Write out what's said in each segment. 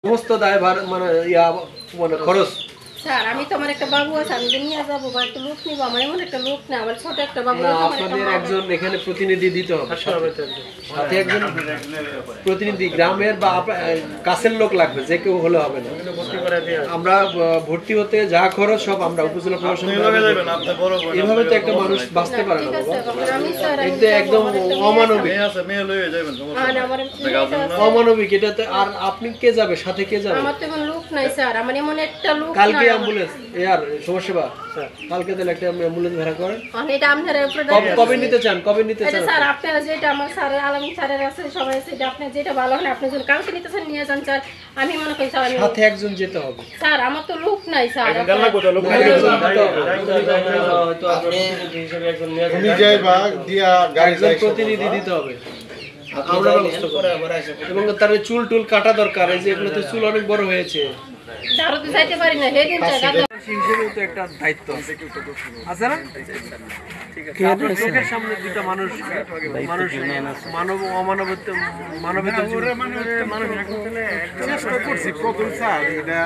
সমস্ত দায়ভার মানে ইয়া মানে খরচ। স্যার আমি তো আমার একটা বাবু আছে, আমি যে নিয়ে যাবো বা একটা লোক নিবো, আমার এমন একটা লোক না, আমার ছোট একটা বাবু। আপনাদের একজন এখানে প্রতিনিধি দিতে হবে, সাথে একজন প্রতিনিধি গ্রামের বা কাছের লোক লাগবে, যে কেউ হলে হবে না। আমরা ভর্তি হতে যা খরচ সব আমরা উপজেলা প্রশাসন, এভাবে তো একটা মানুষ বাঁচতে পারে না বাবা, এটা একদম অমানবিক। অমানবিক এটাতে। আর আপনি কে যাবে সাথে, কে যাবে? আমার তো এমন লোক নাই স্যার, আমার এমন একটা লোক কালকে অ্যাম্বুলেন্স ইয়ার সমাজসেবা কালকে তাহলে একটা অ্যাম্বুলেন্স ভাড়া করেন। এটা আপনারা কবে নিতে চান? কবে নিতে চান স্যার? আপনারা যেটা আমার স্যার আলামিন স্যারের আছে সবাই, সেটা আপনি যেটা ভালো হয় আপনি যদি কালকে নিতে চান নিয়ে যান স্যার। আমি মনে করি স্যার সাথে একজন যেতে হবে স্যার, আমার তো লোক নাই স্যার। প্রতিনিধি দিতে হবে, আমরা ব্যবস্থা করব। এবং তার চুল টুল কাটা দরকার, এই যে এগুলোতে চুল অনেক বড় হয়েছে, দাঁড়াতে যাইতে পারি না, হেদিন হিসেবেও তো একটা দায়িত্ব আছে না? আপনার চোখের সামনে দুটা মানুষ মানব অমানবিত মানবিত চেষ্টা করছি প্রথম স্যার, এটা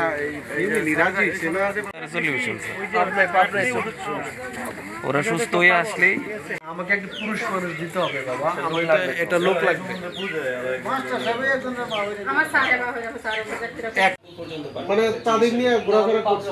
রাজি ছিল ওরা সুস্থ হয়ে আসলেই আমাকে একটা পুরুষ মানুষ দিতে হবে বাবা, আমার এটা লোক লাগবে। আমার স্যার মানে তাদের নিয়ে ঘোরাফেরা করছি।